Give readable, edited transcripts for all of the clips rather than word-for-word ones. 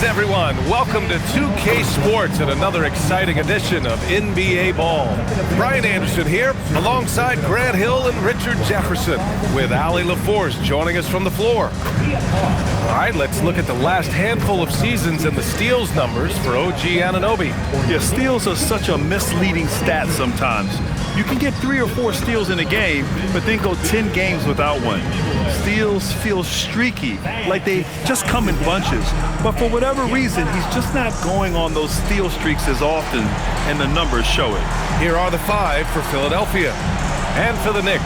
everyone. Welcome to 2K Sports and another exciting edition of NBA Ball. Brian Anderson here, alongside Grant Hill and Richard Jefferson, with Allie LaForce joining us from the floor. All right, let's look at the last handful of seasons and the steals numbers for OG Anunoby. Yeah, steals are such a misleading stat sometimes. You can get 3 or 4 steals in a game, but then go 10 games without one. Steals feel streaky, like they just come in bunches. But for whatever reason, he's just not going on those steal streaks as often, and the numbers show it. Here are the 5 for Philadelphia. And for the Knicks,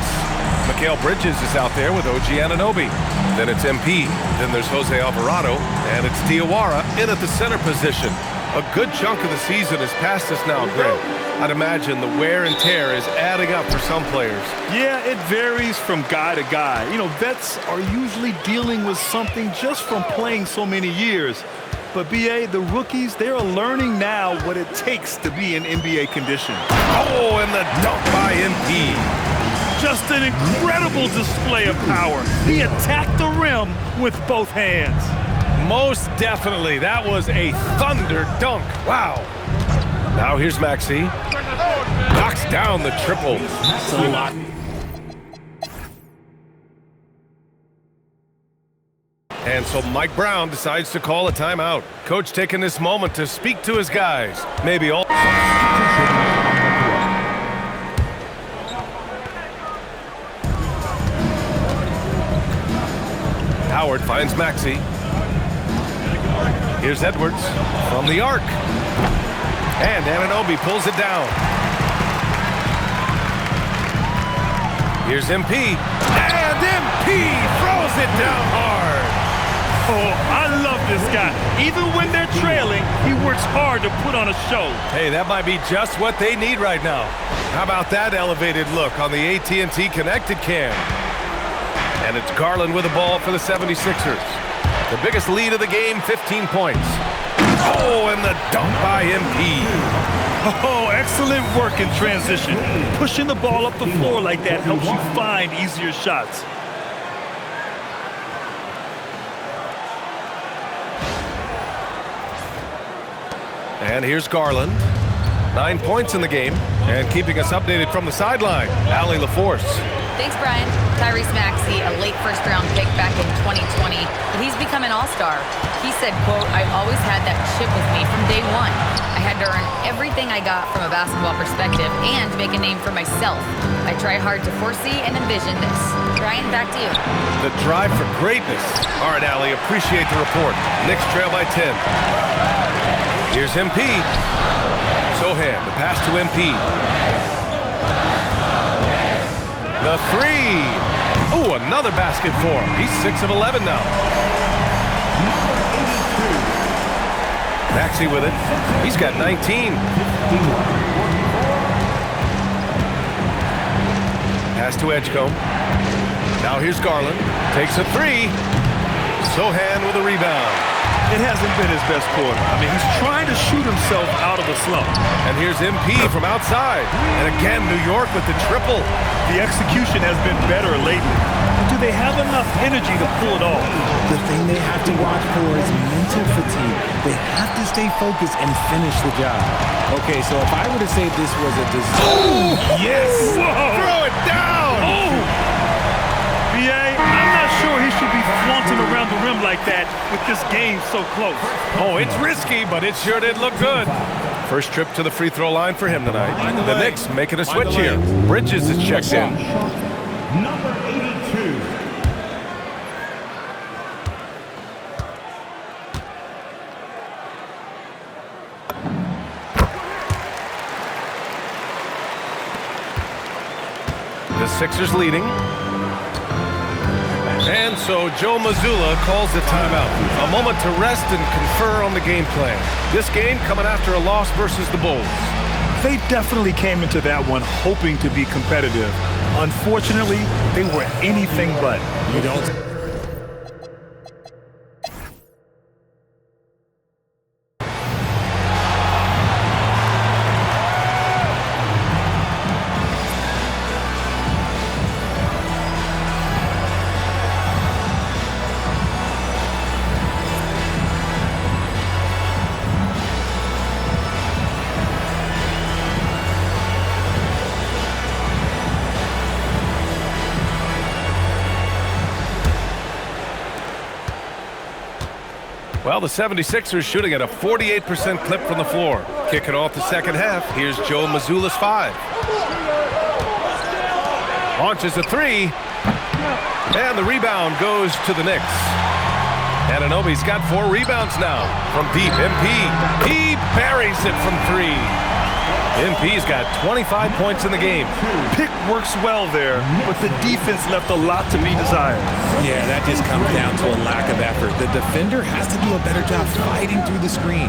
Mikal Bridges is out there with OG Anunoby. Then it's MP, then there's Jose Alvarado, and it's Diawara in at the center position. A good chunk of the season is past us now, Greg. I'd imagine the wear and tear is adding up for some players. Yeah, it varies from guy to guy. You know, vets are usually dealing with something just from playing so many years. But, B.A., the rookies, they're learning now what it takes to be in NBA condition. Oh, and the dunk by MP. Just an incredible display of power. He attacked the rim with both hands. Most definitely. That was a thunder dunk. Wow. Now here's Maxey. Knocks down the triple. That's a lot. And so Mike Brown decides to call a timeout. Coach taking this moment to speak to his guys. Maybe all... Howard finds Maxey. Here's Edwards from the arc. And Anunoby pulls it down. Here's MP. And MP throws it down hard. Oh, I love this guy. Even when they're trailing, he works hard to put on a show. Hey, that might be just what they need right now. How about that elevated look on the AT&T connected cam? And it's Garland with the ball for the 76ers. The biggest lead of the game, 15 points. Oh, and the dunk by MP. Oh, excellent work in transition. Pushing the ball up the floor like that helps you find easier shots. And here's Garland. 9 points in the game. And keeping us updated from the sideline, Allie LaForce. Thanks, Brian. Tyrese Maxey, a late first-round pick back in 2020, but he's become an all-star. He said, quote, "I've always had that chip with me from day one. I had to earn everything I got from a basketball perspective and make a name for myself. I try hard to foresee and envision this." Brian, back to you. The drive for greatness. All right, Allie, appreciate the report. Knicks trail by 10. Here's MP. Sohan, the pass to MP. The 3. Oh, another basket for him. He's 6 of 11 now. Maxey with it. He's got 19. Pass to Edgecombe. Now here's Garland. Takes a 3. Sohan with a rebound. It hasn't been his best quarter. I mean, he's trying to shoot himself out of a slump. And here's MP from outside. And again, New York with the triple. The execution has been better lately. But do they have enough energy to pull it off? The thing they have to watch for is mental fatigue. They have to stay focused and finish the job. Okay, so if I were to say this was a disaster... Oh, yes! Whoa. Throw it down! Oh! B.A., I'm not sure he should be flaunting around the rim like that with this game so close. Oh, it's risky, but it sure did look good. First trip to the free throw line for him tonight. The Knicks making a switch here. Bridges is checked in. Number 82. The Sixers leading. And so Joe Mazzulla calls the timeout. A moment to rest and confer on the game plan. This game coming after a loss versus the Bulls. They definitely came into that one hoping to be competitive. Unfortunately, they were anything but. You don't... Well, the 76ers shooting at a 48% clip from the floor. Kicking off the second half, here's Joe Mazzulla's 5. Launches a 3. And the rebound goes to the Knicks. Anunoby's got 4 rebounds now from deep. MP, he buries it from 3. MP's got 25 points in the game. Pick works well there, but the defense left a lot to be desired. Yeah, that just comes down to a lack of effort. The defender has to do a better job fighting through the screen.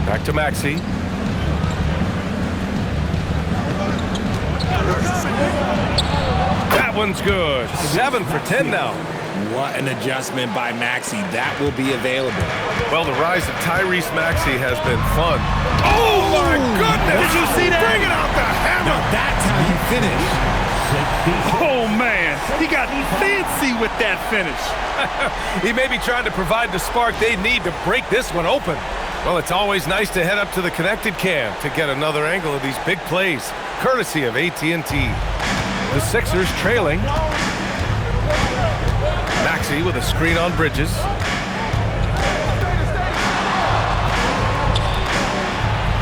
Back to Maxey. That one's good. 7 for 10 now. What an adjustment by Maxey. That will be available. Well, the rise of Tyrese Maxey has been fun. Oh, my goodness! Did you see that? Bringing out the hammer! Now that's how you finish. Oh, man. He got fancy with that finish. He may be trying to provide the spark they need to break this one open. Well, it's always nice to head up to the connected cam to get another angle of these big plays, courtesy of AT&T. The Sixers trailing. Maxey with a screen on Bridges.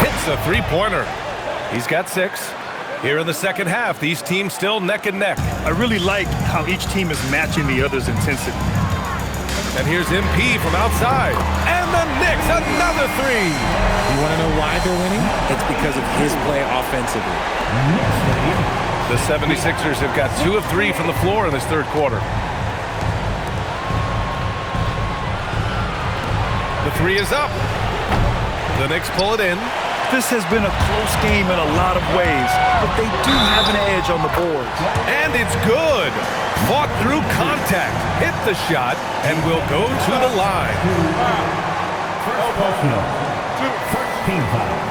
Hits a three-pointer. He's got 6. Here in the second half, these teams still neck and neck. I really like how each team is matching the other's intensity. And here's MP from outside. And the Knicks, another 3. You want to know why they're winning? It's because of his play offensively. The 76ers have got 2 of 3 from the floor in this third quarter. The 3 is up. The Knicks pull it in. This has been a close game in a lot of ways, but they do have an edge on the board. And it's good. Fought through contact, hit the shot, and will go to the line. First team foul.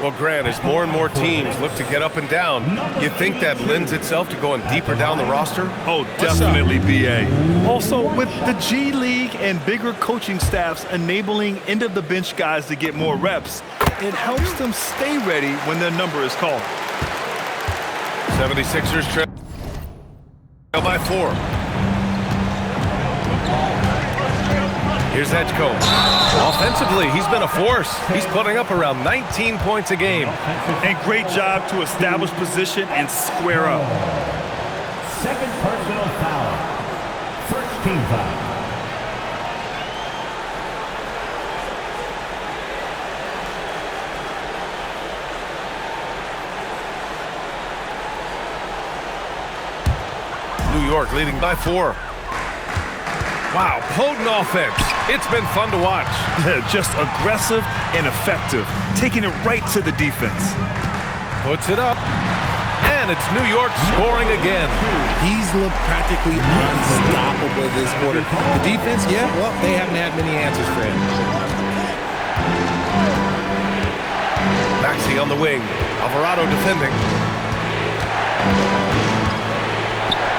Well, Grant, as more and more teams look to get up and down, you think that lends itself to going deeper down the roster? Oh, definitely, BA. Also, with the G League and bigger coaching staffs enabling end-of-the-bench guys to get more reps, it helps them stay ready when their number is called. 76ers trail by 4. Here's Edgecombe. Offensively, he's been a force. He's putting up around 19 points a game. And great job to establish position and square up. Second personal foul. First team foul. New York leading by 4. Wow, potent offense. It's been fun to watch. Just aggressive and effective, taking it right to the defense. Puts it up. And it's New York scoring again. He's looked practically unstoppable this quarter. The defense, yeah, well, they haven't had many answers for him. Maxey on the wing. Alvarado defending.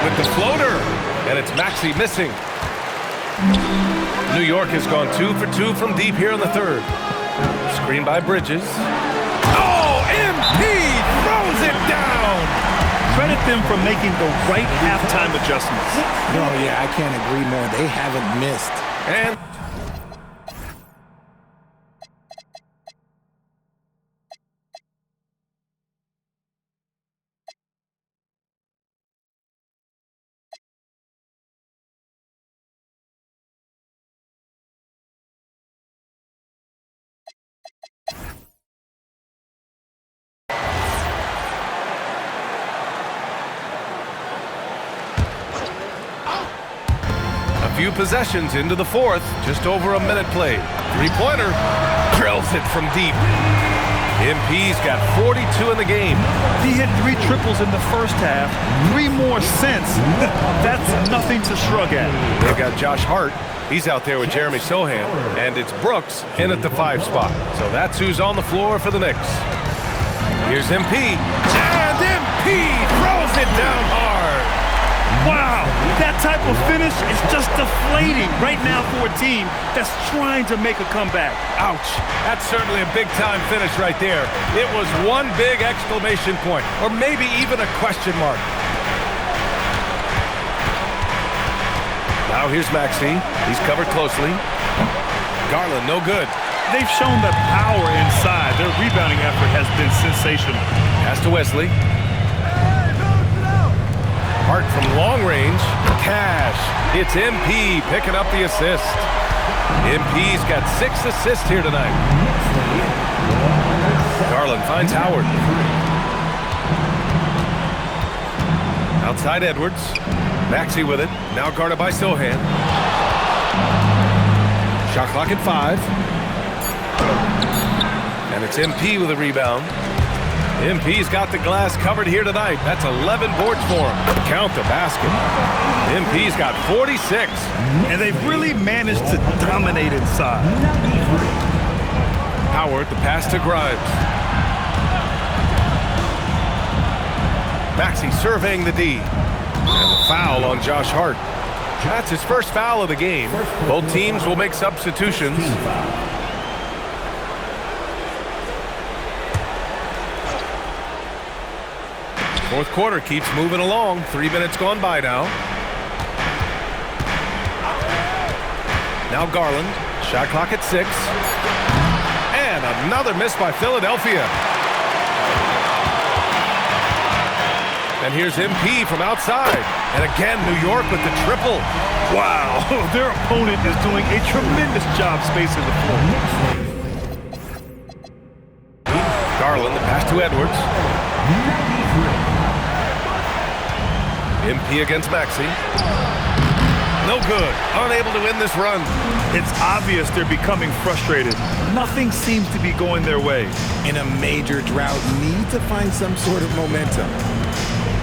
With the floater. And it's Maxey missing. New York has gone 2 for 2 from deep here in the third. Screen by Bridges. Oh, MP throws it down. Credit them for making the right halftime adjustments. No, yeah, I can't agree more. They haven't missed. And few possessions into the fourth. Just over a minute played. Three-pointer. Drills it from deep. MP's got 42 in the game. He hit 3 triples in the first half. 3 more since. That's nothing to shrug at. They've got Josh Hart. He's out there with Jeremy Sohan. And it's Brooks in at the 5 spot. So that's who's on the floor for the Knicks. Here's MP. And MP throws it down hard. Wow, that type type of finish is just deflating right now for a team that's trying to make a comeback. Ouch. That's certainly a big-time finish right there. It was one big exclamation point, or maybe even a question mark. Now here's Maxey. He's covered closely. Garland, no good. They've shown the power inside. Their rebounding effort has been sensational. Pass to Wesley. Hart from long range. Cash. It's MP picking up the assist. MP's got 6 assists here tonight. Garland finds Howard. Outside Edwards. Maxey with it. Now guarded by Sohan. Shot clock at 5. And it's MP with a rebound. MP's got the glass covered here tonight. That's 11 boards for him. Count the basket. MP's got 46. And they've really managed to dominate inside. Howard, the pass to Grimes. Maxey surveying the D. And the foul on Josh Hart. That's his first foul of the game. Both teams will make substitutions. Fourth quarter keeps moving along. 3 minutes gone by now. Now Garland. Shot clock at 6. And another miss by Philadelphia. And here's MP from outside. And again, New York with the triple. Wow, their opponent is doing a tremendous job spacing the floor. Garland, the pass to Edwards. MP against Maxey. No good. Unable to win this run. It's obvious they're becoming frustrated. Nothing seems to be going their way. In a major drought, need to find some sort of momentum.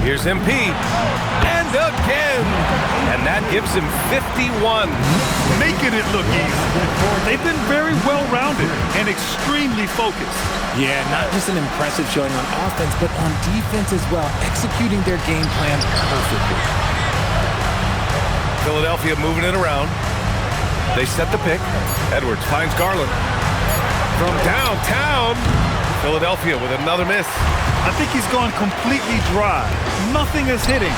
Here's MP. And again. And that gives him 51. Making it look easy. They've been very well-rounded and extremely focused. Yeah, not just an impressive showing on offense, but on defense as well, executing their game plan perfectly. Philadelphia moving it around. They set the pick. Edwards finds Garland. From downtown, Philadelphia with another miss. I think he's gone completely dry. Nothing is hitting.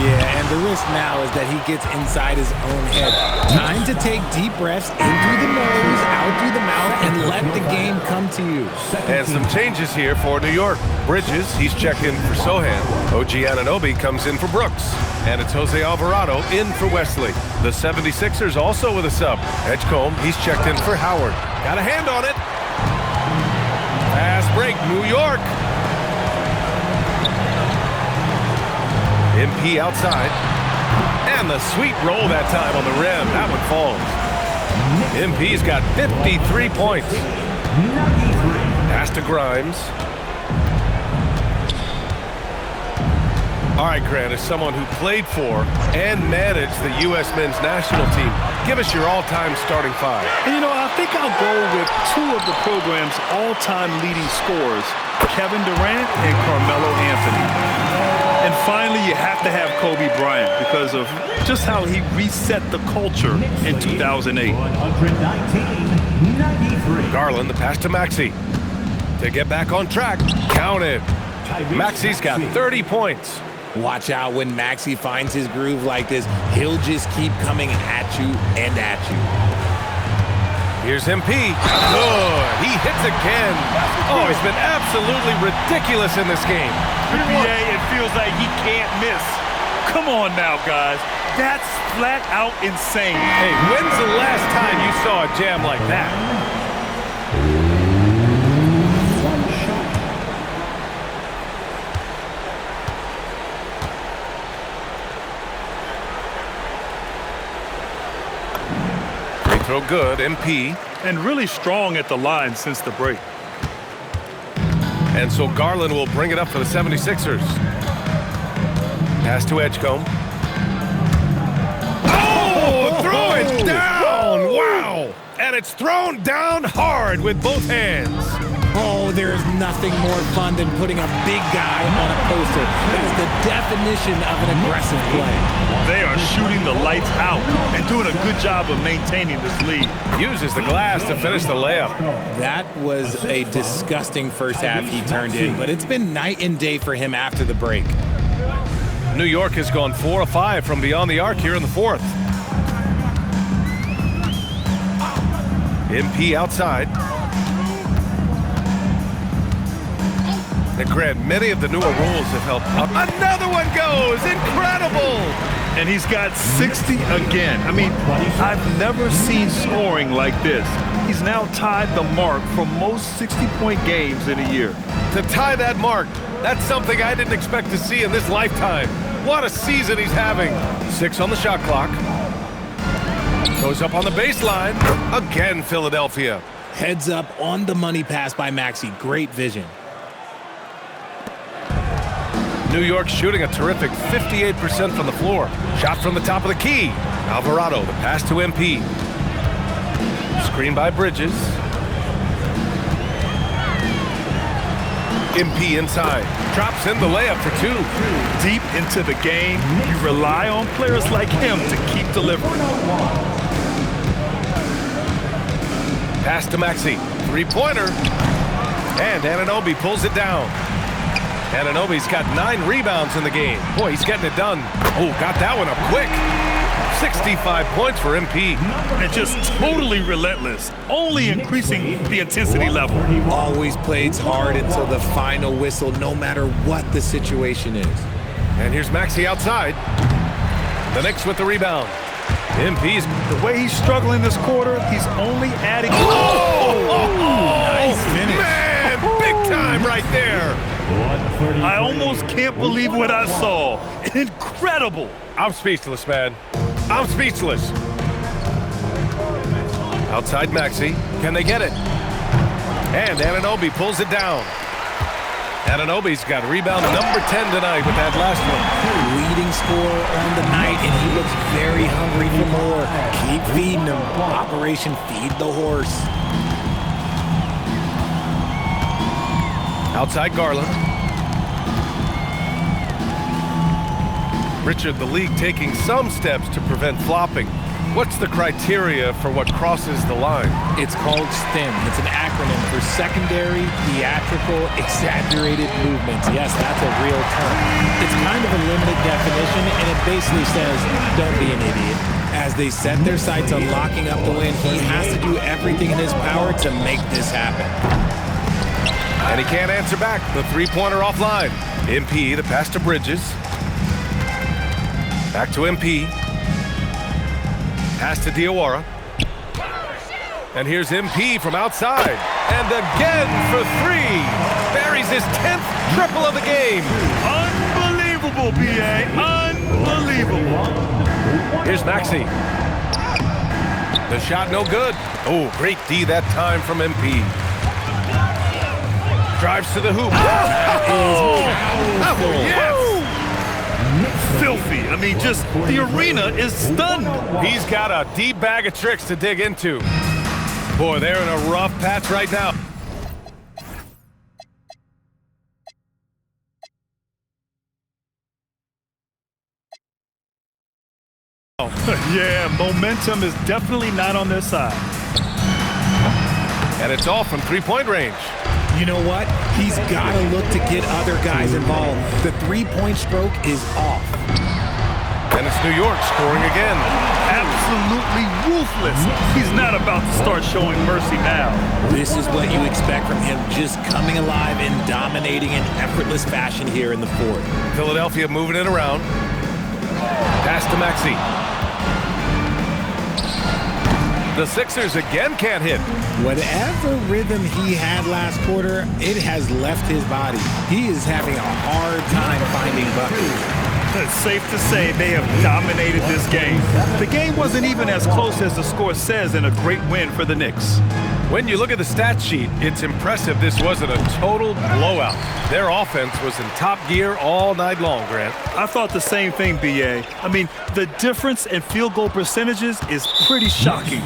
Yeah, and the risk now is that he gets inside his own head. Time to take deep breaths in through the nose, out through the mouth, and let the game come to you. And some changes here for New York. Bridges, he's checked in for Sohan. OG Anunoby comes in for Brooks. And it's Jose Alvarado in for Wesley. The 76ers also with a sub. Edgecombe, he's checked in for Howard. Got a hand on it. Fast break, New York. MP outside. And the sweet roll that time on the rim. That one falls. MP's got 53 points. Pass to Grimes. All right, Grant, as someone who played for and managed the U.S. men's national team, give us your all-time starting 5. And you know, I think I'll go with 2 of the program's all-time leading scorers, Kevin Durant and Carmelo Anthony. And finally, you have to have Kobe Bryant because of just how he reset the culture in 2008. Garland, the pass to Maxey. To get back on track, count it. Maxey's got 30 points. Watch out when Maxey finds his groove like this. He'll just keep coming at you and at you. Here's MP. Good. He hits again. Oh, he's been absolutely ridiculous in this game. NBA, it feels like he can't miss. Come on now, guys. That's flat out insane. Hey, when's the last time you saw a jam like that? Free throw good, MP. And really strong at the line since the break. And so Garland will bring it up for the 76ers. Pass to Edgecombe. Oh, throw it down! Wow! And it's thrown down hard with both hands. Oh, there's nothing more fun than putting a big guy on a poster. That is the definition of an aggressive play. They are shooting the lights out and doing a good job of maintaining this lead. Uses the glass to finish the layup. That was a disgusting first half he turned in, but it's been night and day for him after the break. New York has gone 4 of 5 from beyond the arc here in the fourth. MP outside. And Grant, many of the newer rules have helped. Another one goes! Incredible! And he's got 60 again. I mean, I've never seen scoring like this. He's now tied the mark for most 60-point games in a year. To tie that mark, that's something I didn't expect to see in this lifetime. What a season he's having. 6 on the shot clock. Goes up on the baseline. Again, Philadelphia. Heads up on the money pass by Maxey. Great vision. New York shooting a terrific 58% from the floor. Shot from the top of the key. Alvarado, the pass to MP. Screen by Bridges. MP inside. Drops in the layup for 2. Deep into the game, you rely on players like him to keep delivering. Pass to Maxey. Three-pointer. And Anunoby pulls it down. Anunoby's got 9 rebounds in the game. Boy, he's getting it done. Oh, got that one up quick. 65 points for MP. And just totally relentless, only increasing the intensity level. Always plays hard until the final whistle, no matter what the situation is. And here's Maxey outside. The Knicks with the rebound. MP's... The way he's struggling this quarter, he's only adding... Nice finish. Man, big time right there. I almost can't believe what I saw. Incredible. I'm speechless, man. I'm speechless. Outside Maxey. Can they get it? And Anunoby pulls it down. Anunoby's got rebound number 10 tonight with that last one. Leading scorer on the night, and he looks very hungry for more. Keep feeding him. Operation Feed the Horse. Outside Garland. Richard, the league taking some steps to prevent flopping. What's the criteria for what crosses the line? It's called STEM. It's an acronym for secondary, theatrical, exaggerated movements. Yes, that's a real term. It's kind of a limited definition, and it basically says, don't be an idiot. As they set their sights on locking up the win, he has to do everything in his power to make this happen. And he can't answer back. The three-pointer offline. MP, the pass to Bridges. Back to MP. Pass to Diawara. And here's MP from outside. And again for 3. Buries his 10th triple of the game. Unbelievable, B.A. Unbelievable. Here's Maxey. The shot no good. Oh, great D that time from MP. Drives to the hoop. Yes! Filthy. I mean, just the arena is stunned. He's got a deep bag of tricks to dig into. Boy, they're in a rough patch right now. Yeah, momentum is definitely not on their side. And it's all from three-point range. You know what? He's got to look to get other guys involved. The three-point stroke is off. And it's New York scoring again. Absolutely ruthless. He's not about to start showing mercy now. This is what you expect from him, just coming alive and dominating in effortless fashion here in the fourth. Philadelphia moving it around. Pass to Maxey. The Sixers again can't hit. Whatever rhythm he had last quarter, it has left his body. He is having a hard time finding buckets. It's safe to say they have dominated this game. The game wasn't even as close as the score says in a great win for the Knicks. When you look at the stat sheet, it's impressive this wasn't a total blowout. Their offense was in top gear all night long, Grant. I thought the same thing, B.A. I mean, the difference in field goal percentages is pretty shocking.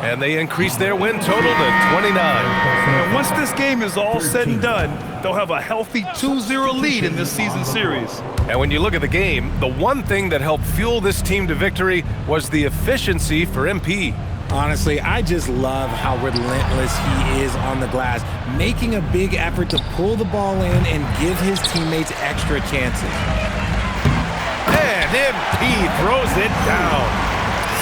And they increased their win total to 29. And once this game is all said and done, they'll have a healthy 2-0 lead in this season series. And when you look at the game, the one thing that helped fuel this team to victory was the efficiency for MP. Honestly, I just love how relentless he is on the glass, making a big effort to pull the ball in and give his teammates extra chances. And MP throws it down.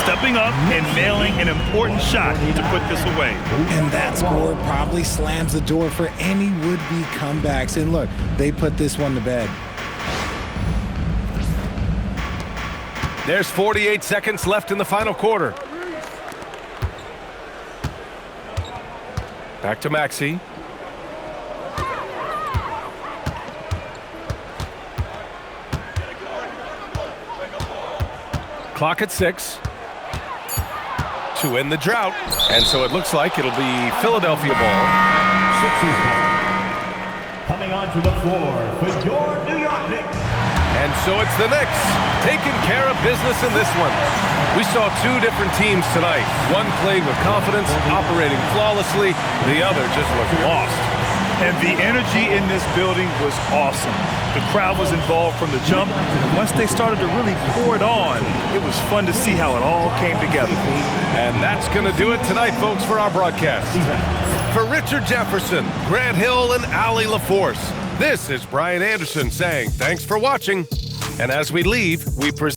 Stepping up and nailing an important shot to put this away. And that score probably slams the door for any would-be comebacks. And look, they put this one to bed. There's 48 seconds left in the final quarter. Back to Maxey. Clock at 6. To end the drought. And so it looks like it'll be Philadelphia ball. Coming onto the floor for your New York Knicks. And so it's the Knicks taking care of business in this one. We saw two different teams tonight. One played with confidence, operating flawlessly. The other just looked lost. And the energy in this building was awesome. The crowd was involved from the jump. And once they started to really pour it on, it was fun to see how it all came together. And that's going to do it tonight, folks, for our broadcast. For Richard Jefferson, Grant Hill, and Allie LaForce, this is Brian Anderson saying thanks for watching. And as we leave, we present